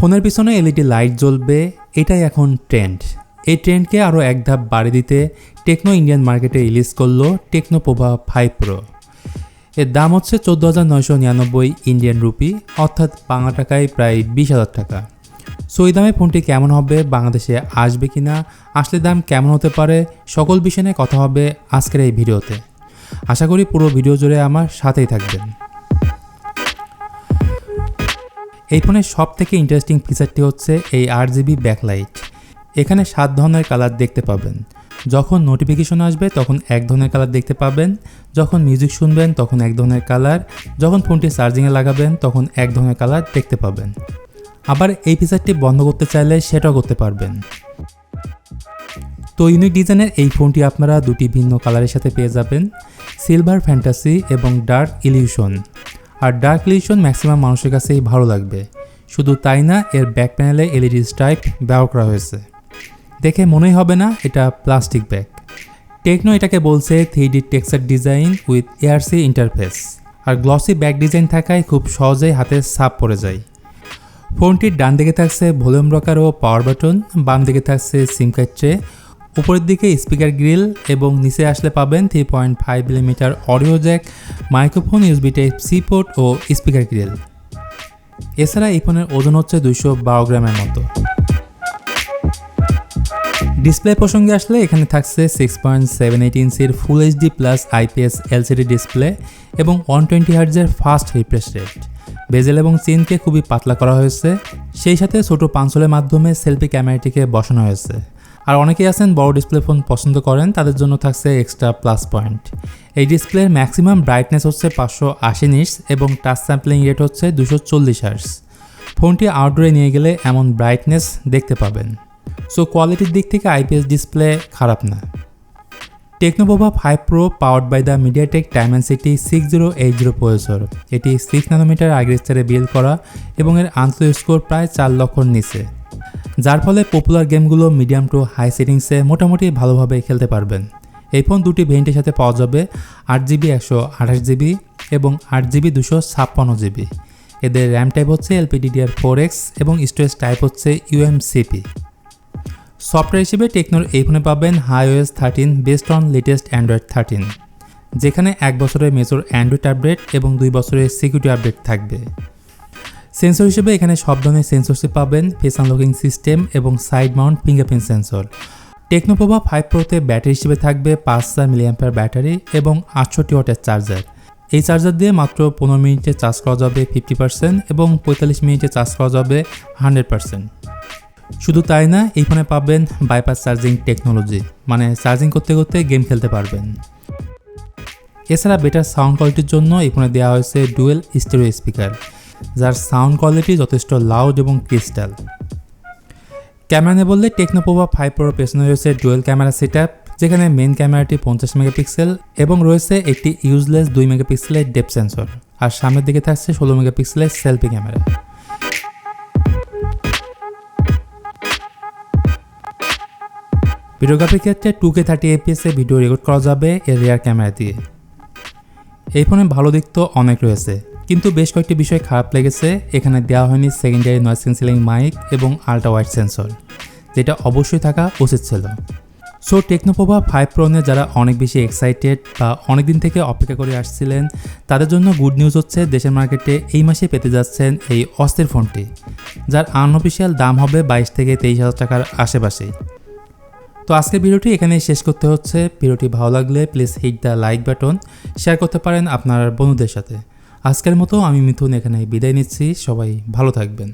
ফোনের পিছনে LED light জ্বলবে, এটাই এখন ট্রেন্ড। এই ট্রেন্ডকে আরও এক ধাপ বাড়িয়ে দিতে টেকনো ইন্ডিয়ান মার্কেটে রিলিজ করলো টেকনো পোভা 5 প্রো। এর দাম হচ্ছে 14,999 ইন্ডিয়ান রুপি, অর্থাৎ বাংলা টাকায় প্রায় 20,000 টাকা। সো এই দামে ফোনটি কেমন হবে, বাংলাদেশে আসবে কিনা, আসলে দাম কেমন হতে পারে, সকল বিষয় নিয়ে কথা হবে আজকের এই ভিডিওতে। আশা করি পুরো ভিডিও জুড়ে আমার সাথেই থাকবেন। এই ফোনের সব থেকে ইন্টারেস্টিং ফিচারটি হচ্ছে এই 8GB ব্যাকলাইট। এখানে 7 ধরনের কালার দেখতে পাবেন। যখন নোটিফিকেশন আসবে তখন এক ধরনের কালার দেখতে পাবেন, যখন মিউজিক শুনবেন তখন এক ধরনের কালার, যখন ফোনটি চার্জিংয়ে লাগাবেন তখন এক ধরনের কালার দেখতে পাবেন। আবার এই ফিচারটি বন্ধ করতে চাইলে সেটাও করতে পারবেন। তো ইউনিক ডিজাইনের এই ফোনটি আপনারা দুটি ভিন্ন কালারের সাথে পেয়ে যাবেন, সিলভার ফ্যান্টাসি এবং ডার্ক ইলিউশন। আর ডার্ক ইলিউশন ম্যাক্সিমাম মানুষের কাছেই ভালো লাগবে। শুধু তাই না, এর ব্যাক প্যানেলে এলইডি স্ট্রাইপ ব্যবহার করা হয়েছে। দেখে মনেই হবে না এটা প্লাস্টিক ব্যাগ। টেকনো এটাকে বলছে 3D texture design with ARC interface. আর গ্লসি ব্যাক ডিজাইন থাকায় খুব সহজেই হাতে ছাপ পড়ে যায়। ফোনটির ডান দিকে থাকছে ভলিউম রকার ও পাওয়ার বাটন, বাম দিকে থাকছে সিম কার্ড ট্রে, উপরের দিকে স্পিকার গ্রিল এবং নিচে আসলে পাবেন 3.5mm audio jack, microphone, USB type C port ও স্পিকার গ্রিল। এছাড়া এই ফোনের ওজন হচ্ছে 212 গ্রামের মতো। ডিসপ্লে প্রসঙ্গে আসলে এখানে থাকছে 6.78 ইঞ্চির full HD plus IPS LCD display এবং 120 হার্টজের ফাস্ট রিফ্রেশ রেট। বেজেল এবং চেনকে খুবই পাতলা করা হয়েছে, সেই সাথে ছোট পাঞ্চলের মাধ্যমে সেলফি ক্যামেরাটিকে বসানো হয়েছে। আর অনেকেই আছেন বড় ডিসপ্লে ফোন পছন্দ করেন, তাদের জন্য থাকছে এক্সট্রা প্লাস পয়েন্ট। এই ডিসপ্লের ম্যাক্সিমাম ব্রাইটনেস হচ্ছে 580 নিটস এবং টাচ স্যাম্পলিং রেট হচ্ছে 240 হার্টজ। ফোনটি আউটডোরে নিয়ে গেলে এমন ব্রাইটনেস দেখতে পাবেন। সো কোয়ালিটির দিক থেকে আইপিএস ডিসপ্লে খারাপ না। Tecno Pova 5 pro powered by the MediaTek Dimensity 6080 processor. এটি 6 ন্যানোমিটার আর্কিটেকচারে বিল্ড করা এবং এর আন্তঃ স্কোর প্রায় 4 লক্ষর নিচে, যার ফলে পপুলার গেমগুলো মিডিয়াম টু হাই সেটিংসে মোটামুটি ভালোভাবে খেলতে পারবেন। এই ফোন দুটি ভেরিয়েন্টের সাথে পাওয়া যাবে, 8GB 128GB এবং 8GB 256GB। এদের র্যাম টাইপ হচ্ছে LPDDR4X এবং স্টোরেজ টাইপ হচ্ছে UMCP। সফটওয়্যার হিসেবে টেকনোর এই ফোনে পাবেন iOS 13 based on latest Android 13, যেখানে 1 বছরের মেজর অ্যান্ড্রয়েড আপডেট এবং 2 বছরের সিকিউরিটি আপডেট থাকবে। সেন্সর হিসেবে এখানে সব ধরনের সেন্সরশিপ পাবেন, ফেস আনলকিং সিস্টেম এবং side mount fingerprint sensor. Tecno Pova 5 প্রোতে ব্যাটারি হিসেবে থাকবে 5000 mAh ব্যাটারি এবং 68 ওয়াটের চার্জার। এই চার্জার দিয়ে মাত্র 15 মিনিটে চার্জ করা যাবে 50% এবং 45 মিনিটে চার্জ করা যাবে 100%। শুধু তাই না, এই ফোনে পাবেন বাইপাস চার্জিং টেকনোলজি, মানে চার্জিং করতে করতে গেম খেলতে পারবেন। এছাড়া বেটার সাউন্ড কোয়ালিটির জন্য এই ফোনে দেওয়া হয়েছে ডুয়েল স্টেরিও স্পিকার, যার সাউন্ড কোয়ালিটি যথেষ্ট লাউড এবং ক্রিস্টাল। ক্যামেরা নিয়ে বললে টেকনো পোভা 5 প্রোর পেছনে রয়েছে ডুয়েল ক্যামেরা সেটআপ, যেখানে মেন ক্যামেরাটি 50 মেগাপিক্সেল এবং রয়েছে একটি ইউজলেস 2 মেগাপিক্সেলের ডেপথ সেন্সর। আর সামনের দিকে থাকছে 16 মেগাপিক্সেলের সেলফি ক্যামেরা। ভিডিওগ্রাফির ক্ষেত্রে 2K 30fps এ ভিডিও রেকর্ড করা যাবে এর রিয়ার ক্যামেরা দিয়ে। এই ফোনে ভালো দিক তো অনেক রয়েছে, কিন্তু বেশ কয়েকটি বিষয় খারাপ লেগেছে। এখানে দেওয়া হয়নি সেকেন্ডারি নয়েজ ক্যান্সেলিং মাইক এবং আল্ট্রা ওয়াইড সেন্সর, যেটা অবশ্যই থাকা উচিত ছিল। সো টেকনো পোভা 5 প্রো নিয়ে যারা অনেক বেশি এক্সাইটেড বা অনেকদিন থেকে অপেক্ষা করে আসছিলেন, তাদের জন্য গুড নিউজ হচ্ছে দেশের মার্কেটে এই মাসে পেতে যাচ্ছেন এই অস্থির ফোনটি, যার আনঅফিসিয়াল দাম হবে 22 থেকে 23,000 টাকার আশেপাশেই। তো আজকের ভিডিওটি এখানেই শেষ করতে হচ্ছে। ভিডিওটি ভালো লাগলে please hit the like button, share করতে পারেন আপনার বন্ধুদের সাথে। আজকের মতো আমি মিথুন এখানে বিদায় নিচ্ছি। সবাই ভালো থাকবেন।